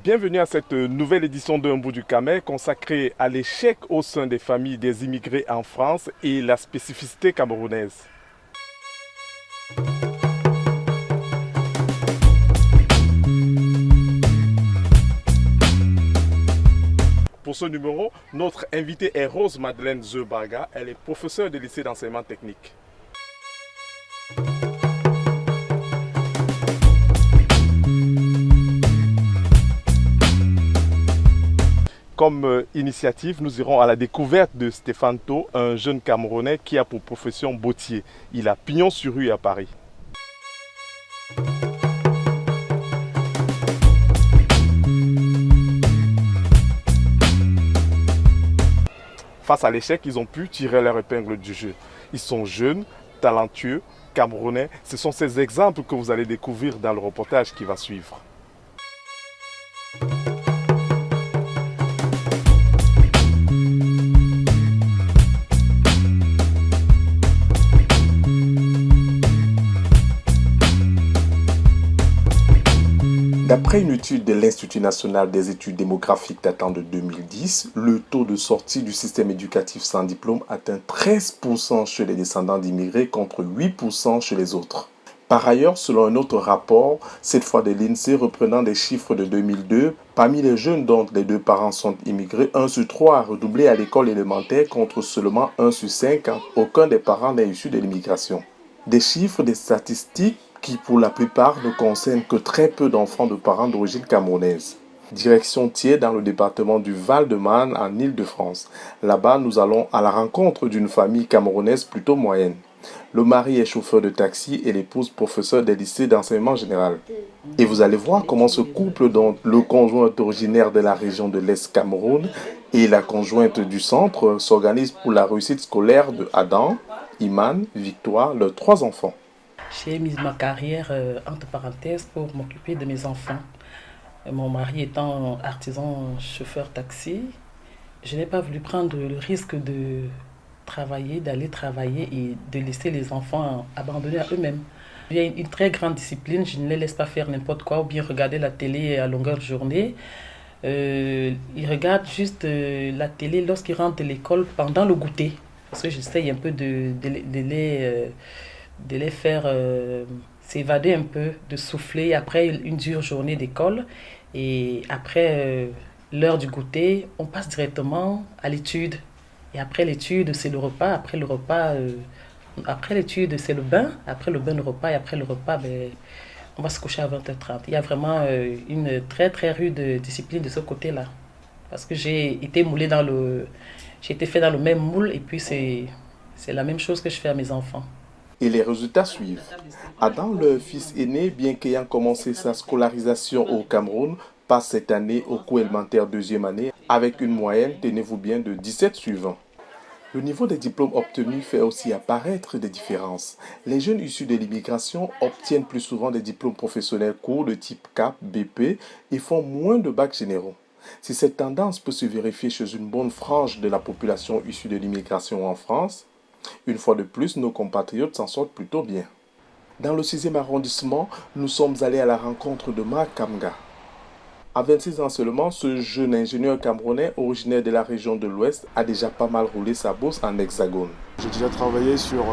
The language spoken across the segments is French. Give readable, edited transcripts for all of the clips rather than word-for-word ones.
Bienvenue à cette nouvelle édition d'Un bout du camel consacrée à l'échec au sein des familles des immigrés en France et la spécificité camerounaise. Pour ce numéro, notre invitée est Rose Madeleine Zebarga. Elle est professeure de lycée d'enseignement technique. Comme initiative, nous irons à la découverte de Stéphane Tho, un jeune Camerounais qui a pour profession bottier. Il a pignon sur rue à Paris. Face à l'échec, ils ont pu tirer leur épingle du jeu. Ils sont jeunes, talentueux, camerounais. Ce sont ces exemples que vous allez découvrir dans le reportage qui va suivre. D'après une étude de l'Institut national des études démographiques datant de 2010, le taux de sortie du système éducatif sans diplôme atteint 13% chez les descendants d'immigrés contre 8% chez les autres. Par ailleurs, selon un autre rapport, cette fois de l'INSEE reprenant des chiffres de 2002, parmi les jeunes dont les deux parents sont immigrés, 1 sur 3 a redoublé à l'école élémentaire contre seulement 1 sur 5 quand aucun des parents n'est issu de l'immigration. Des chiffres, des statistiques qui pour la plupart ne concernent que très peu d'enfants de parents d'origine camerounaise. Direction Thiers dans le département du Val-de-Marne en Île-de-France. Là-bas, nous allons à la rencontre d'une famille camerounaise plutôt moyenne. Le mari est chauffeur de taxi et l'épouse professeur des lycées d'enseignement général. Et vous allez voir comment ce couple dont le conjoint est originaire de la région de l'Est Cameroun et la conjointe du centre s'organise pour la réussite scolaire de Adam, Iman, Victoire, leurs 3 enfants. J'ai mis ma carrière entre parenthèses pour m'occuper de mes enfants. Mon mari étant artisan chauffeur taxi, je n'ai pas voulu prendre le risque d'aller travailler et de laisser les enfants abandonnés à eux-mêmes. Il y a une très grande discipline, je ne les laisse pas faire n'importe quoi ou bien regarder la télé à longueur de journée. Ils regardent juste la télé lorsqu'ils rentrent de l'école pendant le goûter. Parce que j'essaye un peu de les faire s'évader un peu, de souffler après une dure journée d'école. Et après l'heure du goûter, on passe directement à l'étude. Et après l'étude, c'est le repas. Après le repas, après l'étude, c'est le bain. Après le bain, le repas. Et après le repas, on va se coucher à 20h30. Il y a vraiment une très très rude discipline de ce côté-là. Parce que j'ai été j'ai été fait dans le même moule et puis c'est la même chose que je fais à mes enfants. Et les résultats suivent. Adam, le fils aîné, bien qu'ayant commencé sa scolarisation au Cameroun, passe cette année au cours élémentaire 2e année avec une moyenne, tenez-vous bien, de 17 suivants. Le niveau des diplômes obtenus fait aussi apparaître des différences. Les jeunes issus de l'immigration obtiennent plus souvent des diplômes professionnels courts de type CAP, BP et font moins de bacs généraux. Si cette tendance peut se vérifier chez une bonne frange de la population issue de l'immigration en France, une fois de plus, nos compatriotes s'en sortent plutôt bien. Dans le 6e arrondissement, nous sommes allés à la rencontre de Marc Kamga. À 26 ans seulement, ce jeune ingénieur camerounais originaire de la région de l'Ouest a déjà pas mal roulé sa bosse en hexagone. J'ai déjà travaillé sur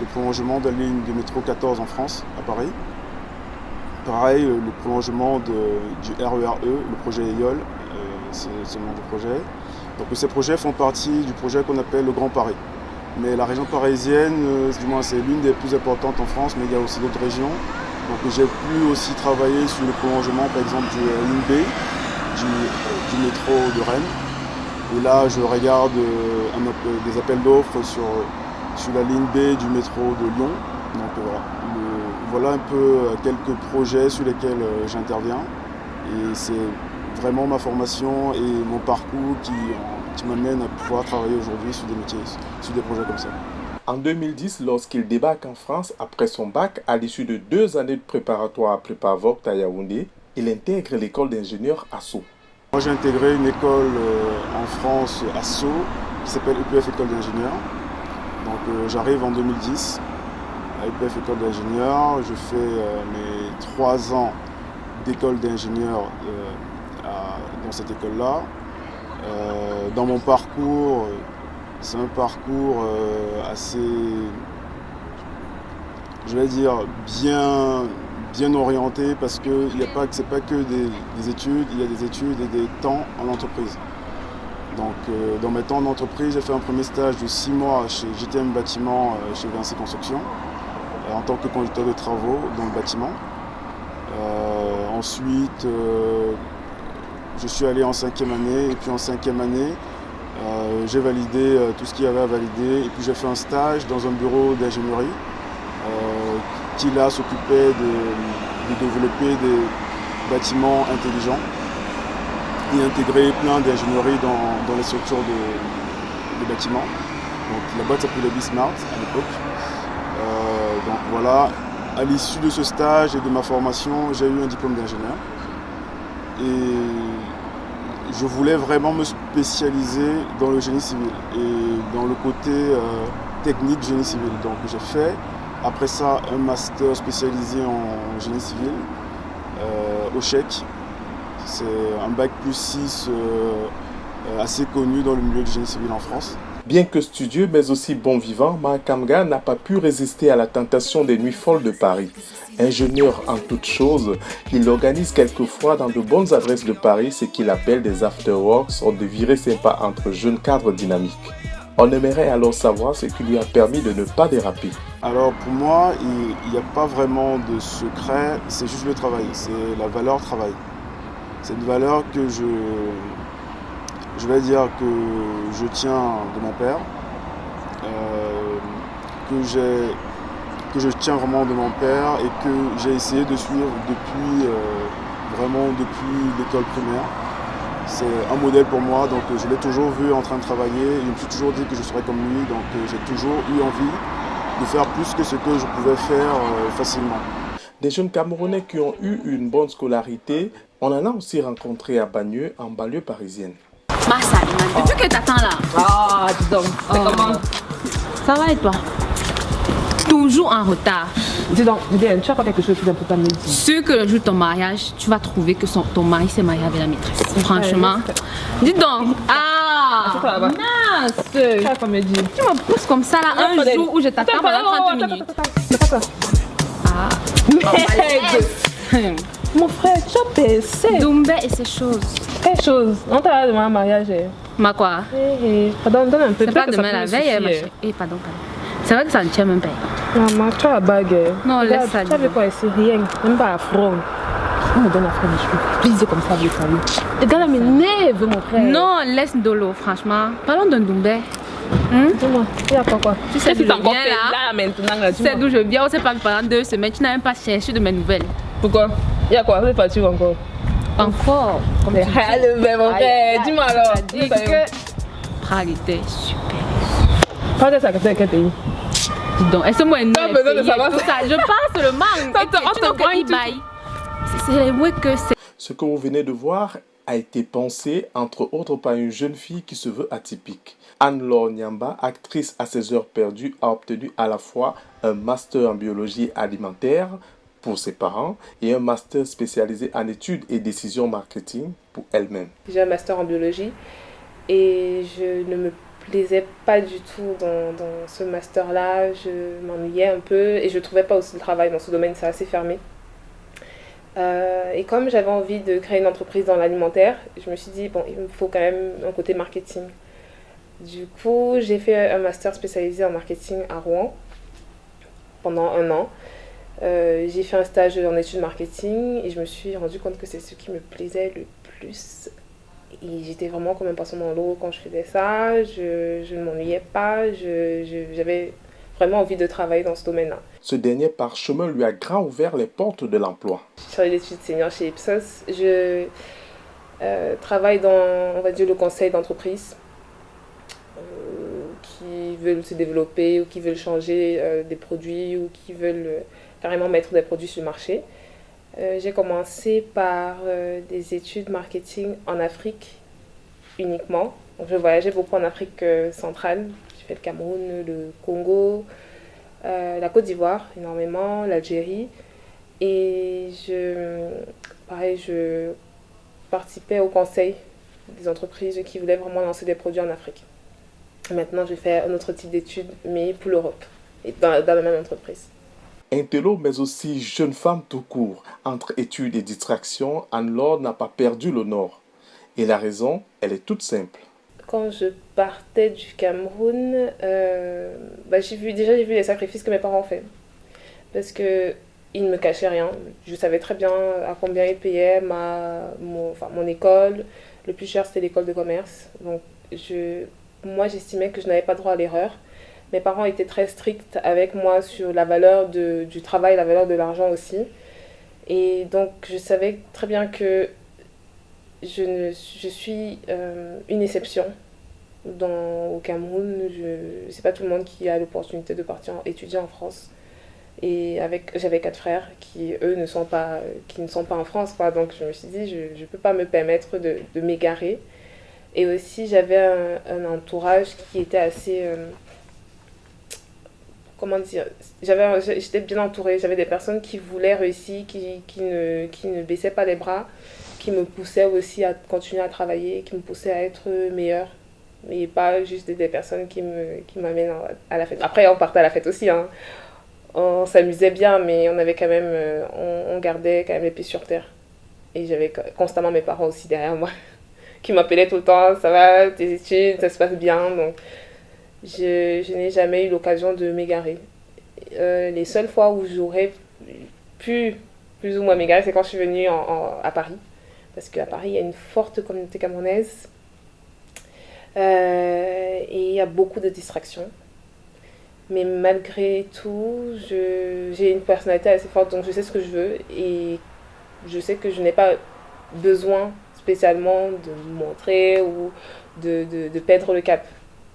le prolongement de la ligne de métro 14 en France, à Paris. Pareil, le prolongement du RER E, le projet EYOL, c'est le nom du projet. Donc ces projets font partie du projet qu'on appelle le Grand Paris. Mais la région parisienne, du moins c'est l'une des plus importantes en France, mais il y a aussi d'autres régions. Donc j'ai pu aussi travailler sur le prolongement par exemple du ligne B, du métro de Rennes. Et là je regarde des appels d'offres sur la ligne B du métro de Lyon. Donc voilà un peu quelques projets sur lesquels j'interviens. Et c'est vraiment ma formation et mon parcours qui m'amène à pouvoir travailler aujourd'hui sur des métiers, sur des projets comme ça. En 2010, lorsqu'il débarque en France après son bac, à l'issue de 2 années de préparatoire à Prépa Vogt à Yaoundé, il intègre l'école d'ingénieur ASSO. Moi j'ai intégré une école en France à Sceaux qui s'appelle EPF École d'ingénieurs. Donc j'arrive en 2010 à EPF École d'ingénieurs. Je fais mes 3 ans d'école d'ingénieur dans cette école-là. Dans mon parcours, c'est un parcours assez, je vais dire, bien orienté parce que c'est pas que des études, il y a des études et des temps en entreprise. Donc dans mes temps en entreprise, j'ai fait un premier stage de 6 mois chez JTM Bâtiment, chez Vinci Construction, en tant que conducteur de travaux dans le bâtiment. Ensuite, je suis allé en 5e année et puis en 5e année, j'ai validé tout ce qu'il y avait à valider et puis j'ai fait un stage dans un bureau d'ingénierie qui là s'occupait de développer des bâtiments intelligents et intégrer plein d'ingénierie dans les structures de bâtiments. Donc la boîte s'appelait Bismart à l'époque. Donc voilà, à l'issue de ce stage et de ma formation, j'ai eu un diplôme d'ingénieur. Et je voulais vraiment me spécialiser dans le génie civil et dans le côté technique génie civil. Donc j'ai fait après ça un master spécialisé en génie civil au Chèque. C'est un bac plus 6 assez connu dans le milieu du génie civil en France. Bien que studieux mais aussi bon vivant, Mahakamga n'a pas pu résister à la tentation des nuits folles de Paris. Ingénieur en toutes choses, il organise quelquefois dans de bonnes adresses de Paris ce qu'il appelle des afterworks, sorte de virées sympas entre jeunes cadres dynamiques. On aimerait alors savoir ce qui lui a permis de ne pas déraper. Alors pour moi, il n'y a pas vraiment de secret, c'est juste le travail, c'est la valeur travail. C'est une valeur que je vais dire que je tiens de mon père, que je tiens vraiment de mon père et que j'ai essayé de suivre depuis l'école primaire. C'est un modèle pour moi, donc je l'ai toujours vu en train de travailler. Je me suis toujours dit que je serais comme lui, donc j'ai toujours eu envie de faire plus que ce que je pouvais faire facilement. Des jeunes Camerounais qui ont eu une bonne scolarité, on en a aussi rencontré à Bagneux, en banlieue parisienne. Massa, depuis que t'attends là. Ah, dis donc, c'est comment? Ça va et toi? Toujours en retard. Dis donc, Viviane, tu as pas quelque chose de plus important à me dire? Ce que le jour de ton mariage, tu vas trouver que ton mari s'est marié avec la maîtresse. Franchement. Dis donc. Ah, mince. Tu as pas me dire. Tu me pousses comme ça là un jour où je t'attends pendant 30 minutes. C'est pas ça. Ah. Merde. Mon frère, tu as baissé. Doumbé et ces choses. Quelle chose? On t'a demandé un mariage. Ma quoi? Pardon, donne un peu. C'est pas demain la veille, ma chérie. Eh, pardon. C'est vrai que ça ne tient même pas. Maman, tu as la bague. Non, laisse ça. Tu avais quoi ici? Rien. Même pas la fraude. On me donne la fraude, je peux pliser comme ça avec sa vie. Les gars là m'énerve, mon frère. Non, laisse Dolo, franchement. Parlons d'un Doumbé. Dis-moi, il y a quoi? Tu sais d'où je viens là maintenant là. Tu sais d'où je viens, on s'est pas vu pendant 2 semaines. Tu n'as même pas cherché de mes nouvelles. Pourquoi? Il y a quoi? Vous êtes fatigué encore? Encore? Comme tu dis. Le mon frère, dis-moi alors. Tu as dit que Prague était super. Prague, ça à quel pays? Dis donc, est-ce que moi, Pas besoin de savoir ça. Je passe le manque. Tu ne connais pas. C'est vrai que c'est. Ce que vous venez de voir a été pensé entre autres par une jeune fille qui se veut atypique. Anne-Laure Nyamba, actrice à ses heures perdues, a obtenu à la fois un master en biologie alimentaire pour ses parents et un master spécialisé en études et décisions marketing pour elle-même. J'ai un master en biologie et je ne me plaisais pas du tout dans ce master-là. Je m'ennuyais un peu et je ne trouvais pas aussi le travail dans ce domaine, c'est assez fermé. Et comme j'avais envie de créer une entreprise dans l'alimentaire, je me suis dit, bon, il me faut quand même un côté marketing. Du coup, j'ai fait un master spécialisé en marketing à Rouen pendant 1 an. J'ai fait un stage en études marketing et je me suis rendu compte que c'est ce qui me plaisait le plus. Et j'étais vraiment comme un poisson dans l'eau quand je faisais ça. Je ne m'ennuyais pas. J'avais vraiment envie de travailler dans ce domaine-là. Ce dernier parchemin lui a grand ouvert les portes de l'emploi. Je suis chargée d'études senior chez Ipsos. Je travaille dans, on va dire, le conseil d'entreprise qui veulent se développer ou qui veulent changer des produits ou qui veulent carrément mettre des produits sur le marché. J'ai commencé par des études marketing en Afrique uniquement. Donc, je voyageais beaucoup en Afrique centrale. J'ai fait le Cameroun, le Congo, la Côte d'Ivoire énormément, l'Algérie. Et pareil, je participais au conseil des entreprises qui voulaient vraiment lancer des produits en Afrique. Maintenant, je fais un autre type d'études, mais pour l'Europe, et dans la même entreprise. Intello, mais aussi jeune femme tout court. Entre études et distractions, Anne-Laure n'a pas perdu le nord. Et la raison, elle est toute simple. Quand je partais du Cameroun, j'ai vu les sacrifices que mes parents ont fait. Parce qu'ils ne me cachaient rien. Je savais très bien à combien ils payaient mon école. Le plus cher, c'était l'école de commerce. Donc, moi, j'estimais que je n'avais pas droit à l'erreur. Mes parents étaient très stricts avec moi sur la valeur du travail, la valeur de l'argent aussi. Et donc, je savais très bien que je suis une exception au Cameroun. C'est pas tout le monde qui a l'opportunité de partir étudier en France. Et j'avais 4 frères qui, eux, ne sont pas en France, quoi. Donc, je me suis dit, je ne peux pas me permettre de m'égarer. Et aussi, j'avais un entourage qui était assez... comment dire, j'étais bien entourée. J'avais des personnes qui voulaient réussir, qui ne baissaient pas les bras, qui me poussaient aussi à continuer à travailler, qui me poussaient à être meilleure. Mais pas juste des personnes qui m'amènent à la fête. Après, on partait à la fête aussi, hein. On s'amusait bien, mais on avait quand même... on gardait quand même les pieds sur terre. Et j'avais constamment mes parents aussi derrière moi, qui m'appelaient tout le temps, ça va, tes études, ça se passe bien. Donc, je n'ai jamais eu l'occasion de m'égarer. Les seules fois où j'aurais pu plus ou moins m'égarer, c'est quand je suis venue à Paris. Parce qu'à Paris, il y a une forte communauté camerounaise. Et il y a beaucoup de distractions. Mais malgré tout, j'ai une personnalité assez forte, donc je sais ce que je veux. Et je sais que je n'ai pas besoin spécialement de me montrer ou de perdre le cap.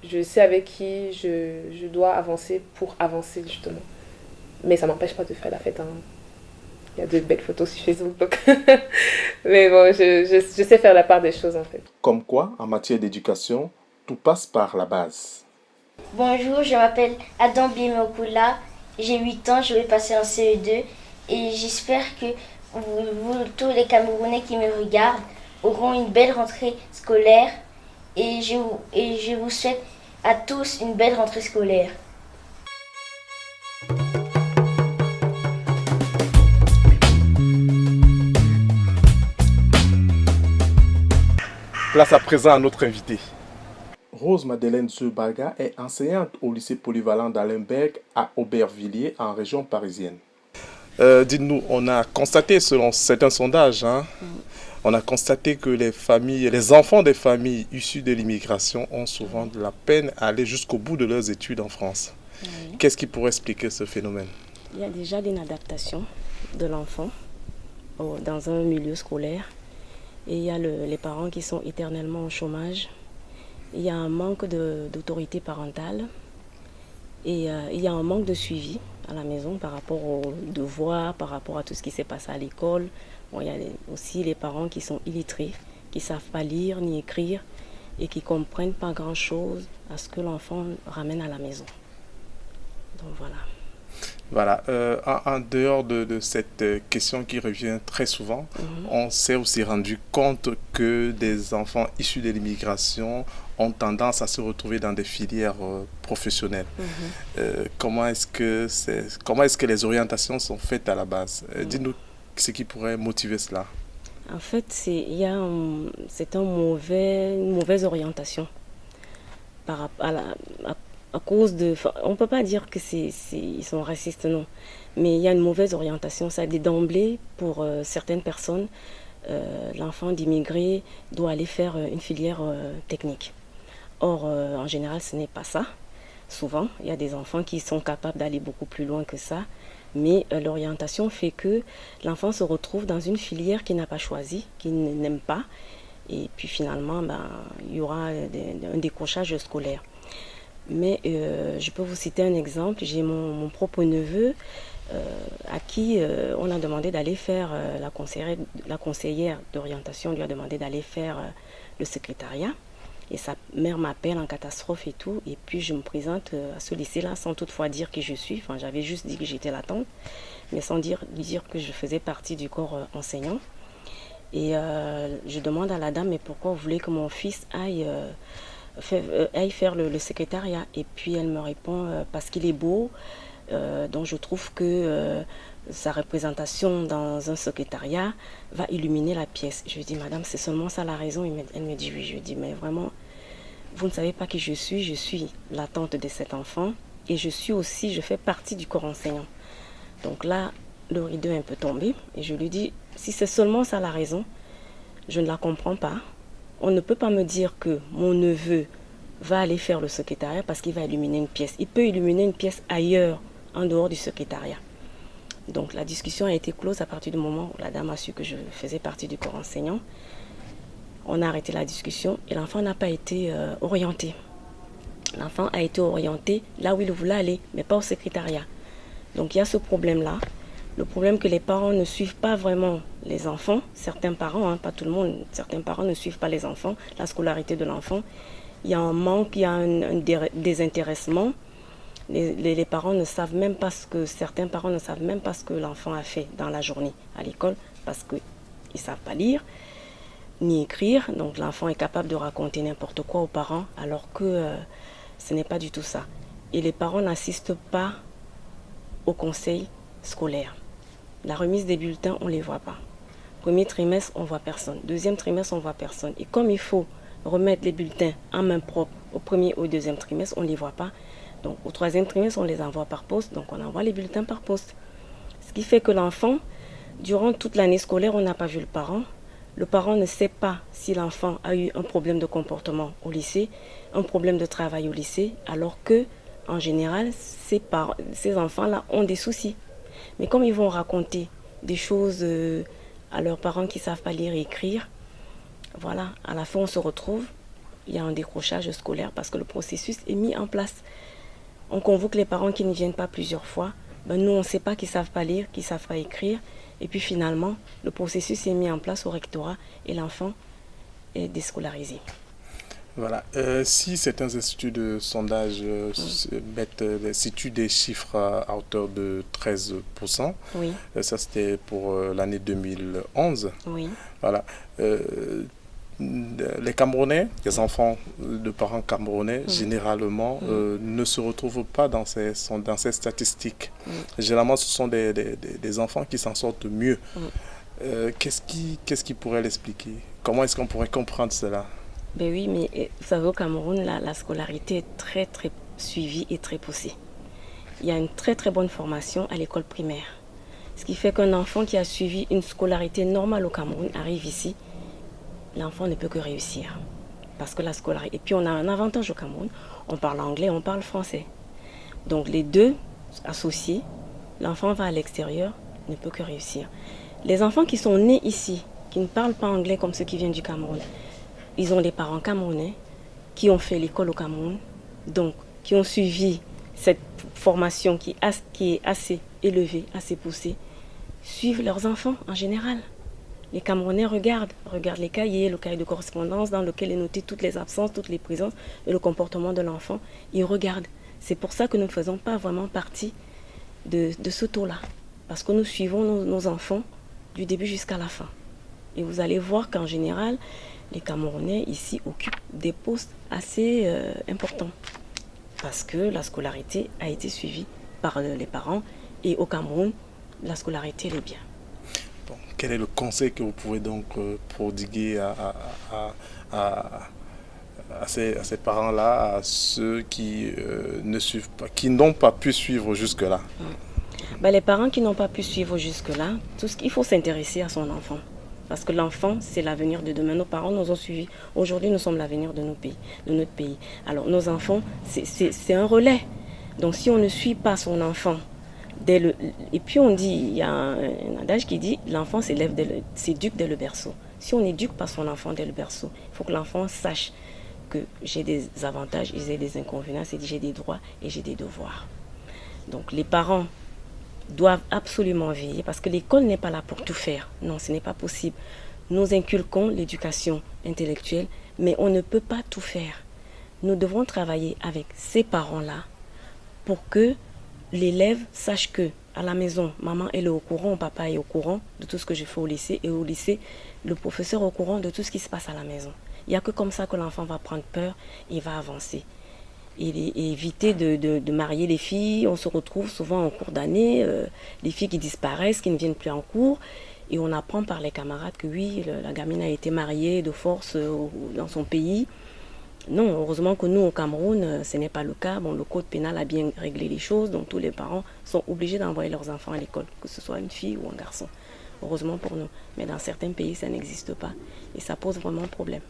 Je sais avec qui je dois avancer pour avancer, justement. Mais ça ne m'empêche pas de faire la fête, hein. Il y a de belles photos sur Facebook, donc... Mais bon, je sais faire la part des choses, en fait. Comme quoi, en matière d'éducation, tout passe par la base. Bonjour, je m'appelle Adam Bimokula, j'ai 8 ans, je vais passer en CE2 et j'espère que vous, tous les Camerounais qui me regardent, auront une belle rentrée scolaire et je vous souhaite à tous une belle rentrée scolaire. Place à présent à notre invité. Rose Madeleine Zebaga est enseignante au lycée polyvalent d'Allenberg à Aubervilliers en région parisienne. Dites-nous, on a constaté selon certains sondages, on a constaté que les enfants des familles issues de l'immigration ont souvent de la peine à aller jusqu'au bout de leurs études en France. Oui. Qu'est-ce qui pourrait expliquer ce phénomène? Il y a déjà l'inadaptation de l'enfant dans un milieu scolaire. Et il y a les parents qui sont éternellement au chômage. Il y a un manque d'autorité parentale. Et il y a un manque de suivi à la maison par rapport aux devoirs, par rapport à tout ce qui s'est passé à l'école. Bon, il y a aussi les parents qui sont illettrés, qui ne savent pas lire ni écrire et qui ne comprennent pas grand-chose à ce que l'enfant ramène à la maison. Donc voilà. Voilà, en dehors de cette question qui revient très souvent, on s'est aussi rendu compte que des enfants issus de l'immigration ont tendance à se retrouver dans des filières professionnelles. Comment est-ce que les orientations sont faites à la base? Dis-nous ce qui pourrait motiver cela. En fait, c'est une mauvaise orientation par rapport à cause de... On ne peut pas dire qu'ils sont racistes, non. Mais il y a une mauvaise orientation. Ça dit d'emblée, pour certaines personnes, l'enfant d'immigré doit aller faire une filière technique. Or, en général, ce n'est pas ça. Souvent, il y a des enfants qui sont capables d'aller beaucoup plus loin que ça. Mais l'orientation fait que l'enfant se retrouve dans une filière qu'il n'a pas choisie, qu'il n'aime pas. Et puis finalement, il y aura un décrochage scolaire. Mais je peux vous citer un exemple. J'ai mon propre neveu à qui on a demandé d'aller faire, la conseillère d'orientation lui a demandé d'aller faire le secrétariat. Et sa mère m'appelle en catastrophe et tout. Et puis je me présente à ce lycée-là sans toutefois dire qui je suis. Enfin, j'avais juste dit que j'étais la tante, mais sans dire que je faisais partie du corps enseignant. Et je demande à la dame, mais pourquoi vous voulez que mon fils aille faire le secrétariat? Et puis elle me répond, parce qu'il est beau. Donc je trouve que sa représentation dans un secrétariat va illuminer la pièce. Je lui dis, madame, c'est seulement ça la raison? Elle me dit oui. Je lui dis, mais vraiment, vous ne savez pas qui je suis la tante de cet enfant et je fais partie du corps enseignant. Donc là, le rideau est un peu tombé et je lui dis, si c'est seulement ça la raison, je ne la comprends pas. On ne peut pas me dire que mon neveu va aller faire le secrétariat parce qu'il va illuminer une pièce. Il peut illuminer une pièce ailleurs, en dehors du secrétariat. Donc la discussion a été close à partir du moment où la dame a su que je faisais partie du corps enseignant. On a arrêté la discussion et l'enfant n'a pas été orienté. L'enfant a été orienté là où il voulait aller, mais pas au secrétariat. Donc il y a ce problème-là. Le problème que les parents ne suivent pas vraiment les enfants. Certains parents, pas tout le monde, certains parents ne suivent pas les enfants, la scolarité de l'enfant. Il y a un manque, il y a un désintéressement. Les parents ne savent même pas certains parents ne savent même pas ce que l'enfant a fait dans la journée à l'école parce qu'ils ne savent pas lire ni écrire. Donc l'enfant est capable de raconter n'importe quoi aux parents alors que ce n'est pas du tout ça. Et les parents n'assistent pas au conseil scolaire. La remise des bulletins, on ne les voit pas. Premier trimestre, on ne voit personne. Deuxième trimestre, on ne voit personne. Et comme il faut remettre les bulletins en main propre au premier ou au deuxième trimestre, on ne les voit pas. Donc au troisième trimestre, on les envoie par poste, donc on envoie les bulletins par poste. Ce qui fait que l'enfant, durant toute l'année scolaire, on n'a pas vu le parent. Le parent ne sait pas si l'enfant a eu un problème de comportement au lycée, un problème de travail au lycée, alors que, en général, ces enfants-là ont des soucis. Mais comme ils vont raconter des choses à leurs parents qui ne savent pas lire et écrire, voilà, à la fin on se retrouve, il y a un décrochage scolaire parce que le processus est mis en place. On convoque les parents qui ne viennent pas plusieurs fois. Nous, on ne sait pas qu'ils ne savent pas lire, qu'ils ne savent pas écrire. Et puis finalement, le processus est mis en place au rectorat et l'enfant est déscolarisé. Voilà. Si certains instituts de sondage situent des chiffres à hauteur de 13%, oui. Ça c'était pour l'année 2011. Oui. Voilà. Les Camerounais, les enfants de parents camerounais, généralement, ne se retrouvent pas dans ces statistiques. Généralement, ce sont des enfants qui s'en sortent mieux. Qu'est-ce qui pourrait l'expliquer? Comment est-ce qu'on pourrait comprendre cela? Ben oui, mais vous savez, au Cameroun, la scolarité est très, très suivie et très poussée. Il y a une très, très bonne formation à l'école primaire. Ce qui fait qu'un enfant qui a suivi une scolarité normale au Cameroun arrive ici, l'enfant ne peut que réussir. Parce que la scolarité... Et puis on a un avantage au Cameroun, on parle anglais, on parle français. Donc les deux associés, l'enfant va à l'extérieur, ne peut que réussir. Les enfants qui sont nés ici, qui ne parlent pas anglais comme ceux qui viennent du Cameroun, ils ont des parents camerounais qui ont fait l'école au Cameroun, donc qui ont suivi cette formation qui est assez élevée, assez poussée, suivent leurs enfants en général. Les Camerounais regardent les cahiers, le cahier de correspondance dans lequel est noté toutes les absences, toutes les présences et le comportement de l'enfant. Ils regardent. C'est pour ça que nous ne faisons pas vraiment partie de ce taux-là. Parce que nous suivons nos enfants du début jusqu'à la fin. Et vous allez voir qu'en général, les Camerounais ici occupent des postes assez importants. Parce que la scolarité a été suivie par les parents. Et au Cameroun, la scolarité, elle est bien. Bon, quel est le conseil que vous pouvez donc prodiguer à ces parents-là, à ceux qui ne suivent pas, qui n'ont pas pu suivre jusque-là? Les parents qui n'ont pas pu suivre jusque-là, il faut s'intéresser à son enfant. Parce que l'enfant, c'est l'avenir de demain. Nos parents nous ont suivis. Aujourd'hui, nous sommes l'avenir de notre pays. Alors, nos enfants, c'est un relais. Donc, si on ne suit pas son enfant, et puis on dit, il y a un adage qui dit, l'enfant s'éduque dès le berceau. Si on n'éduque pas son enfant dès le berceau, il faut que l'enfant sache que j'ai des avantages, j'ai des inconvénients, j'ai des droits et j'ai des devoirs. Donc, les parents doivent absolument veiller, parce que l'école n'est pas là pour tout faire. Non, ce n'est pas possible. Nous inculquons l'éducation intellectuelle, mais on ne peut pas tout faire. Nous devons travailler avec ces parents-là pour que l'élève sache que à la maison, maman elle est au courant, papa est au courant de tout ce que je fais au lycée, et au lycée, le professeur est au courant de tout ce qui se passe à la maison. Il n'y a que comme ça que l'enfant va prendre peur et va avancer. Et éviter de marier les filles. On se retrouve souvent en cours d'année, les filles qui disparaissent, qui ne viennent plus en cours, et on apprend par les camarades que oui, la gamine a été mariée de force dans son pays. Non, heureusement que nous, au Cameroun, ce n'est pas le cas. Bon, le code pénal a bien réglé les choses, donc tous les parents sont obligés d'envoyer leurs enfants à l'école, que ce soit une fille ou un garçon. Heureusement pour nous. Mais dans certains pays, ça n'existe pas. Et ça pose vraiment problème.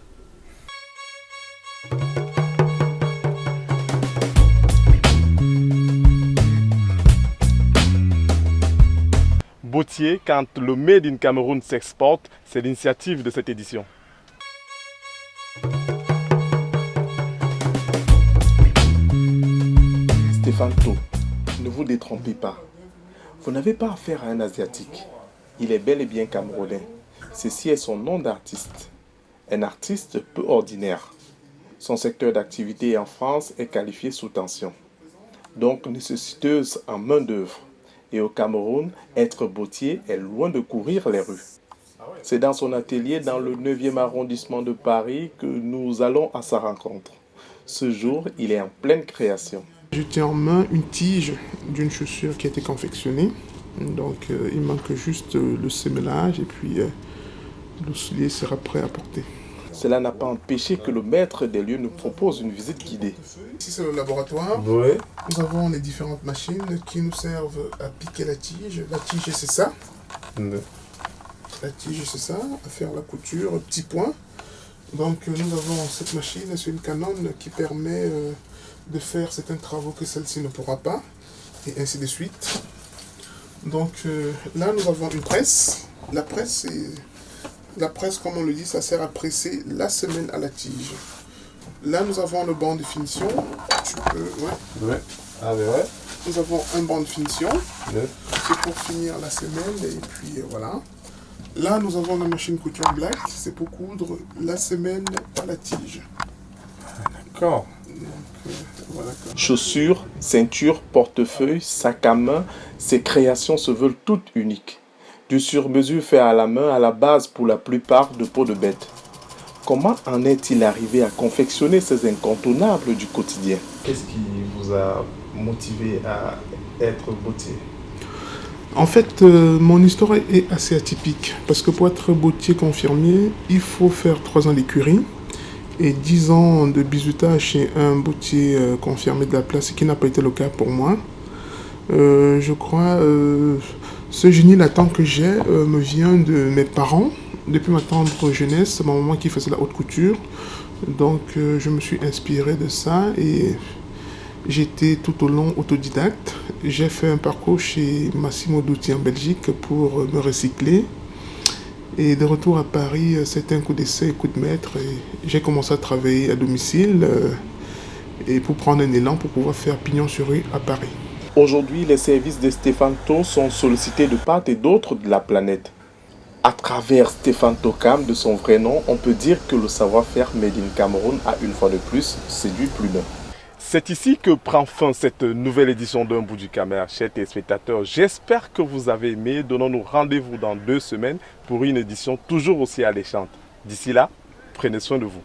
Bottier, quand le Made in Cameroun s'exporte, c'est l'initiative de cette édition. Stéphane Tho, ne vous détrompez pas. Vous n'avez pas affaire à un Asiatique. Il est bel et bien camerounais. Ceci est son nom d'artiste. Un artiste peu ordinaire. Son secteur d'activité en France est qualifié sous tension. Donc nécessiteuse en main-d'œuvre. Et au Cameroun, être bottier est loin de courir les rues. C'est dans son atelier dans le 9e arrondissement de Paris que nous allons à sa rencontre. Ce jour, il est en pleine création. Je tiens en main une tige d'une chaussure qui a été confectionnée. Donc il manque juste le sémelage et puis le soulier sera prêt à porter. Cela n'a pas empêché que le maître des lieux nous propose une visite guidée. Ici c'est le laboratoire. Oui. Nous avons les différentes machines qui nous servent à piquer la tige. La tige c'est ça. Oui. La tige c'est ça, à faire la couture, petit point. Donc nous avons cette machine, c'est une Canon qui permet de faire certains travaux que celle-ci ne pourra pas. Et ainsi de suite. Donc là nous avons une presse. La presse, comme on le dit, ça sert à presser la semelle à la tige. Là nous avons le banc de finition. Tu peux, ouais. Ouais. Ah mais ouais. Nous avons un banc de finition. Ouais. C'est pour finir la semelle et puis voilà. Là nous avons la machine couture black. C'est pour coudre la semelle à la tige. D'accord. Voilà. Chaussures, ceintures, portefeuilles, sacs à main, ces créations se veulent toutes uniques. Du sur-mesure fait à la main à la base pour la plupart de peau de bête. Comment en est-il arrivé à confectionner ces incontournables du quotidien? Qu'est-ce qui vous a motivé à être bottier? En fait, mon histoire est assez atypique parce que pour être bottier confirmé, il faut faire 3 ans d'écurie et 10 ans de bizutage chez un bottier confirmé de la place, ce qui n'a pas été le cas pour moi. Je crois ce génie latent que j'ai me vient de mes parents. Depuis ma tendre jeunesse, c'est ma maman qui faisait la haute couture. Donc je me suis inspiré de ça et j'étais tout au long autodidacte. J'ai fait un parcours chez Massimo Dutti en Belgique pour me recycler. Et de retour à Paris, c'était un coup d'essai, un coup de maître. Et j'ai commencé à travailler à domicile et pour prendre un élan pour pouvoir faire pignon sur rue à Paris. Aujourd'hui, les services de Stéphane Tho sont sollicités de part et d'autre de la planète. À travers Stéphane Tho Cam, de son vrai nom, on peut dire que le savoir-faire Made in Cameroun a une fois de plus séduit plus d'un. C'est ici que prend fin cette nouvelle édition d'Un bout du Camer. Chers téléspectateurs, j'espère que vous avez aimé. Donnons-nous rendez-vous dans 2 semaines pour une édition toujours aussi alléchante. D'ici là, prenez soin de vous.